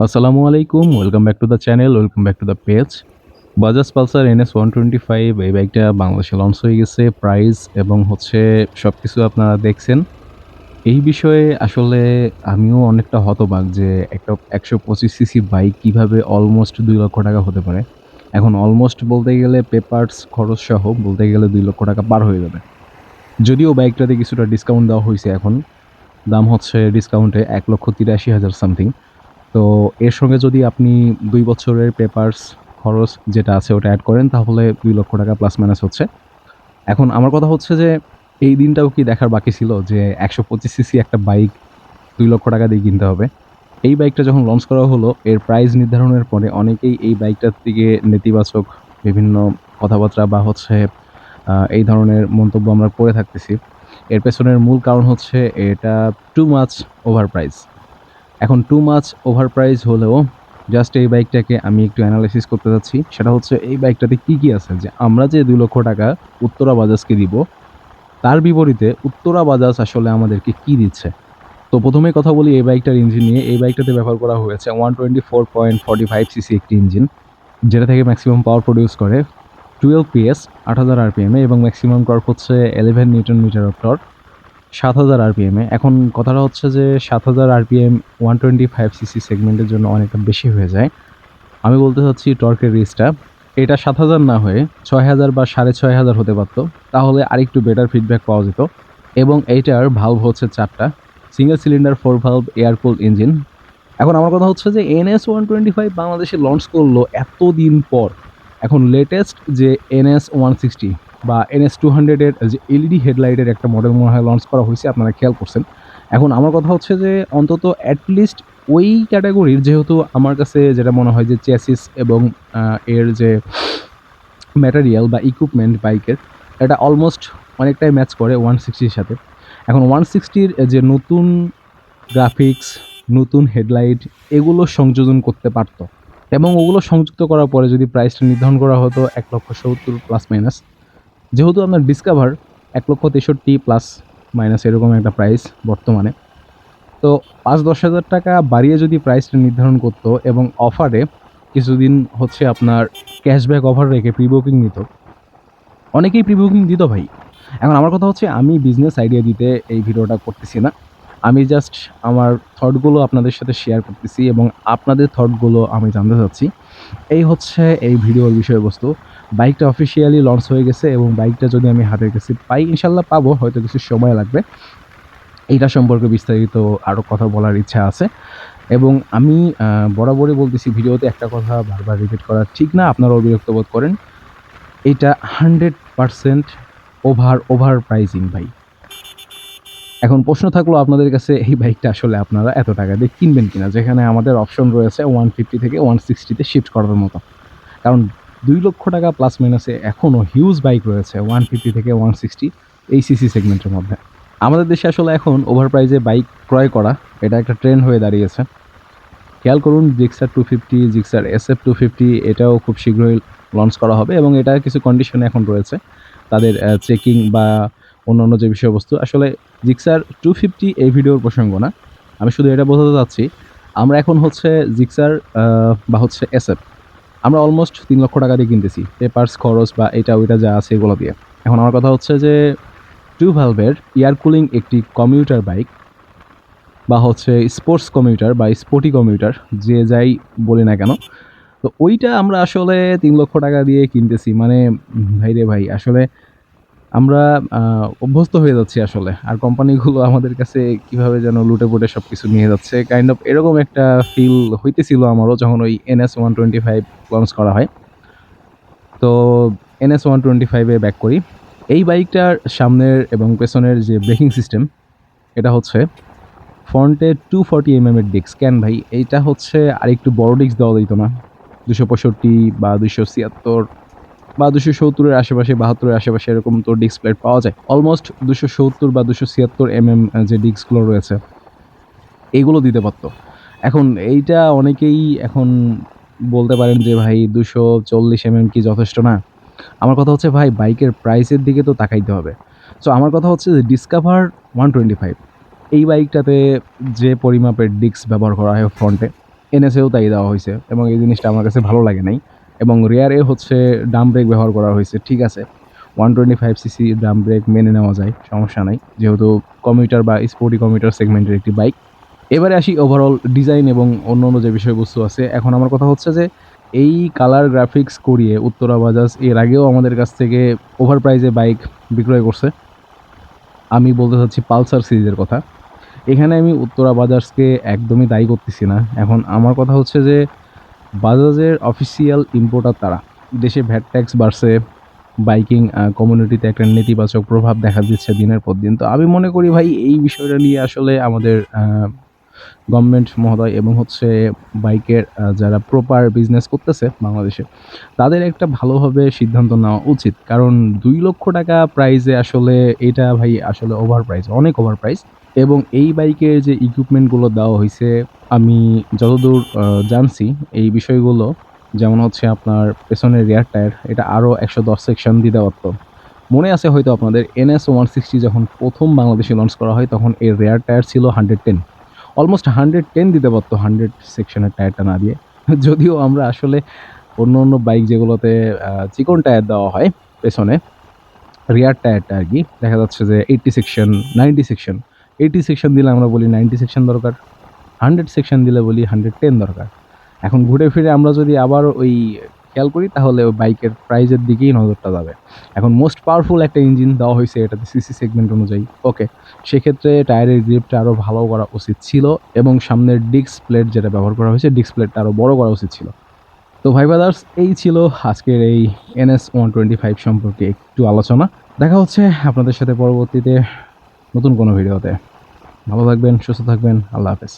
আসসালামু আলাইকুম, welcome back to the channel, welcome back to the page. Bajaj Pulsar NS125 এই বাইকটা বাংলাদেশে লঞ্চ হয়ে গেছে। প্রাইস এবং সবকিছু আপনারা দেখছেন। এই বিষয়ে আসলে আমিও অনেকটা হতবাক যে একটা ১২৫ সিসি বাইক কিভাবে অলমোস্ট ৳২,০০,০০০ হতে পারে। এখন অলমোস্ট বলতে গেলে পেপারস খরচ সহ বলতে গেলে ৳২,০০,০০০ পার হয়ে যাবে। যদিও বাইকটাতে কিছুটা ডিসকাউন্ট দেওয়া হইছে এখন। দাম হচ্ছে ডিসকাউন্টে ৳১,৮৩,০০০ সামথিং। তো এর সঙ্গে যদি আপনি ২ বছরের পেপারস খরচ যেটা আছে ওটা এড করেন তাহলে ৳২,০০,০০০ প্লাস মাইনাস হচ্ছে। এখন আমার কথা হচ্ছে যে এই দিনটাও কি দেখার বাকি ছিল যে ১২৫ সিসি একটা বাইক ৳২,০০,০০০ দিয়ে কিনতে হবে। এই বাইকটা যখন লঞ্চ করা হলো এর প্রাইস নির্ধারণের পরে অনেকেই এই বাইকটার দিকে নেতিবাচক বিভিন্ন কথাবার্তা বা এই ধরনের মন্তব্য আমরা করে থাকতেছি। এর পেছনের মূল কারণ হচ্ছে এটা টু মাচ ওভার প্রাইস। এখন টু মাচ ওভার প্রাইস হলেও জাস্ট এই বাইকটাকে আমি একটু অ্যানালাইসিস করতে চাচ্ছি। সেটা হচ্ছে এই বাইকটাতে কি আছে যে আমরা যে ৳২,০০,০০০ উত্তরা বাজাজকে দিব, তার বিপরীতে উত্তরা বাজাজ আসলে আমাদেরকে কি দিচ্ছে? তো ১ম এই কথা বলি এই বাইকটার ইঞ্জিন নিয়ে। এই বাইকটাতে ব্যবহার করা হয়েছে 124.45 সিসি একটি ইঞ্জিন, যেটা থেকে ম্যাক্সিমাম পাওয়ার প্রডিউস করে 12 PS ৮,০০০ RPM এ এবং ম্যাক্সিমাম টর্ক হচ্ছে 11 নিউটন মিটার অফ টর্ক ৭,০০০ RPM এ। এখন কথাটা হচ্ছে যে ৭,০০০ RPM 125 সিসি সেগমেন্টের জন্য অনেকটা বেশি হয়ে যায়। আমি বলতে চাচ্ছি টর্কের রেঞ্জটা এটা ৭,০০০ না হয়ে ৬,০০০ বা ৬,৫০০ হতে পারত। তাহলে আরেকটু বেটার ফিডব্যাক পাওয়া যেত। এবং এইটার ভালভ হচ্ছে ৪ টা। Single cylinder 4 valve air cooled engine. এখন আমার কথা হচ্ছে যে NS125 বাংলাদেশে লঞ্চ করলো এতদিন পর। এখন লেটেস্ট যে NS160 বা NS200 এর যে এলইডি হেডলাইটের একটা মডেল মনে হয় লঞ্চ করা হইছে, আপনারা খেয়াল করছেন। এখন আমার কথা হচ্ছে যে অন্তত এট লিস্ট ওই ক্যাটেগরির, যেহেতু আমার কাছে যেটা মনে হয় যে চেসিস এবং এর যে ম্যাটেরিয়াল বা ইকুইপমেন্ট বাইকের এটা অলমোস্ট অনেকটাই ম্যাচ করে 160 সাথে। এখন 160 যে নতুন গ্রাফিক্স, নতুন হেডলাইট এগুলো সংযোজন করতে পারত এবং ওগুলো সংযুক্ত করার পরে যদি প্রাইসটা নির্ধারণ করা হতো ১,৭০,০০০ প্লাস মাইনাস। যেহেতু আপনার ডিসকভার ১,৬৩,০০০ প্লাস মাইনাস এরকম একটা প্রাইস বর্তমানে। তো ৫-১০,০০০ টাকা বাড়িয়ে যদি প্রাইসটা নির্ধারণ করতো এবং অফারে কিছুদিন আপনার ক্যাশব্যাক অফার রেখে প্রি বুকিং নিত, অনেকেই প্রি বুকিং দিত ভাই। এখন আমার কথা হচ্ছে আমি বিজনেস আইডিয়া দিতে এই ভিডিওটা করতেছি না। আমি জাস্ট আমার থটগুলো আপনাদের সাথে শেয়ার করতেছি এবং আপনাদের থটগুলো আমি জানতে চাচ্ছি। এই ভিডিওর বিষয়বস্তু। বাইকটা অফিসিয়ালি লঞ্চ হয়ে গেছে এবং বাইকটা যদি আমি হাতের কাছে পাই, ইনশাল্লাহ পাবো, হয়তো কিছু সময় লাগবে। এইটা সম্পর্কে বিস্তারিত আরও কথা বলার ইচ্ছা আছে এবং আমি বরাবরই বলতেছি ভিডিওতে একটা কথা বারবার রিপিট করা ঠিক না, আপনারাও বিরক্ত বোধ করেন। এটা 100% ওভার প্রাইজিং ভাই। এখন প্রশ্ন থাকলো আপনাদের কাছে, এই বাইকটা আসলে আপনারা এত টাকা দিয়ে কিনবেন কিনা, যেখানে আমাদের অপশন রয়েছে 150 থেকে 160 তে শিফট করার মতো। কারণ ৳২,০০,০০০ প্লাস মাইনাসে এখনও হিউজ বাইক রয়েছে 150 থেকে 160 এই সিসি সেগমেন্টের মধ্যে। আমাদের দেশে আসলে এখন ওভার প্রাইজে বাইক ক্রয় করা এটা একটা ট্রেন্ড হয়ে দাঁড়িয়েছে। খেয়াল করুন জিক্সার 250, জিক্সার SF250 এটাও খুব শীঘ্রই লঞ্চ করা হবে এবং এটার কিছু কন্ডিশন এখন রয়েছে তাদের চেকিং বা অন্যান্য যে বিষয়বস্তু। আসলে জিক্সার 250 এই ভিডিওর প্রসঙ্গ না, আমি শুধু এটা বোঝাতে চাচ্ছি আমরা এখন জিক্সার বা SF আমরা অলমোস্ট ৳৩,০০,০০০ দিয়ে কিনতেছি পেপারস খরচ বা এটা ওইটা যা আছে এগুলো দিয়ে। এখন আমার কথা হচ্ছে যে 2 ভালভের এয়ার কুলিং একটি কমিউটার বাইক বা স্পোর্টস কমিউটার বা স্পোর্টি কমিউটার, যে যাই বলি না কেন, তো ওইটা আমরা আসলে ৳৩,০০,০০০ দিয়ে কিনতেছি। মানে ভাইরে ভাই, আসলে আমরা অভ্যস্ত হয়ে যাচ্ছি আসলে। আর কোম্পানিগুলো আমাদের কাছে কিভাবে যেন লুটে-পুটে সবকিছু নিয়ে যাচ্ছে। কাইন্ড অফ এরকম একটা ফিল হইতেছিল আমারও যখন ওই NS125 লঞ্চ করা হয়। তো NS125 এ ব্যাক করি। এই বাইকটার সামনের এবং পেছনের যে ব্রেকিং সিস্টেম, এটা ফ্রন্টে 240 এর ডিস্ক। কেন ভাই? এইটা আরেকটু বড় ডিস্ক দেওয়া যাইত না? 265 বা 276 বা 270 এর আশেপাশে, 72 এর আশেপাশে এরকম তো ডিস্ক প্লেট পাওয়া যায়। অলমোস্ট 270 বা 276 যে ডিস্কগুলো রয়েছে, এগুলো দিতে পারত। এখন এইটা অনেকেই এখন বলতে পারেন যে ভাই 240 কি যথেষ্ট না? আমার কথা হচ্ছে ভাই বাইকের প্রাইসের দিকে তো তাকাইতে হবে। সো আমার কথা হচ্ছে যে ডিসকভার 125 এই বাইকটাতে যে পরিমাপের ডিস্ক ব্যবহার করা হয় ফ্রন্টে, এনএসেও তাই দেওয়া হয়েছে এবং এই জিনিসটা আমার কাছে ভালো লাগে নাই। এবং রেয়ারে হচ্ছে ড্রাম ব্রেক ব্যবহার করা হয়েছে, ঠিক আছে, 125 সিসি ড্রাম ব্রেক মেনে নেওয়া যায়, সমস্যা নাই, যেহেতু কমিউটার বা স্পোর্টি কমিউটার সেগমেন্টের একটি বাইক। এবারে আসি ওভারঅল ডিজাইন এবং অন্যান্য যে বিষয়বস্তু আছে। এখন আমার কথা হচ্ছে যে এই কালার গ্রাফিক্স করিয়ে উত্তরা বাজাজ এর আগেও আমাদের কাছ থেকে ওভার প্রাইজে বাইক বিক্রয় করছে। আমি বলতে চাচ্ছি পালসার সিরিজের কথা। এখানে আমি উত্তরা বাজাজকে একদমই দায়ী করতেছি না। এখন আমার কথা হচ্ছে যে বাজাজের অফিসিয়াল ইম্পোর্টার তারা। দেশে ভ্যাট ট্যাক্স বাড়ছে, বাইকিং কমিউনিটিতে একটা নেতিবাচক প্রভাব দেখা দিচ্ছে দিনের পর দিন। তো আমি মনে করি ভাই এই বিষয়টা নিয়ে আসলে আমাদের গভর্নমেন্ট মহোদয় এবং হচ্ছে বাইকের যারা প্রপার বিজনেস করতেছে বাংলাদেশে, তাদের একটা ভালোভাবে সিদ্ধান্ত নেওয়া উচিত। কারণ 2 লক্ষ টাকা প্রাইসে আসলে এটা ভাই আসলে ওভার প্রাইস, অনেক ওভার প্রাইস। এবং এই বাইকের যে ইকুইপমেন্টগুলো দেওয়া হয়েছে, আমি যতদূর জানছি এই বিষয়গুলো, যেমন হচ্ছে আপনার পেছনের রিয়ার টায়ার এটা আরও 110 সেকশন দিতে পারত। মনে আছে হয়তো আপনাদের NS160 যখন প্রথম বাংলাদেশে লঞ্চ করা হয় তখন এর রেয়ার টায়ার ছিল 110, অলমোস্ট 110 দিতে পারতো 100 সেকশনের টায়ারটা না দিয়ে। যদিও আমরা আসলে অন্য অন্য বাইক যেগুলোতে চিকন টায়ার দেওয়া হয় পেছনে, রিয়ার টায়ারটা আর কি, দেখা যাচ্ছে যে 80 সেকশন, 90 সেকশন, 80 সেকশন দিলে আমরা বলি 90 সেকশন দরকার, 100 সেকশন দিলে বলি 110 দরকার। এখন ঘুরে ফিরে আমরা যদি আবার ওই খেয়াল করি তাহলে ওই বাইকের প্রাইজের দিকেই নজরটা যাবে। এখন মোস্ট পাওয়ারফুল একটা ইঞ্জিন দেওয়া হয়েছে এটাতে সিসি সেগমেন্ট অনুযায়ী, ওকে, সেক্ষেত্রে টায়ারের গ্রিপটা আরও ভালো করা উচিত ছিল এবং সামনের ডিস্ক প্লেট যেটা ব্যবহার করা হয়েছে ডিস্ক প্লেটটা আরও বড় করা উচিত ছিল। তো ভাই ব্রাদার্স, এই ছিল আজকের এই NS125 সম্পর্কে একটু আলোচনা। দেখা হচ্ছে আপনাদের সাথে পরবর্তীতে নতুন কোনো ভিডিওতে। ভালো থাকবেন, সুস্থ থাকবেন, আল্লাহ হাফেজ।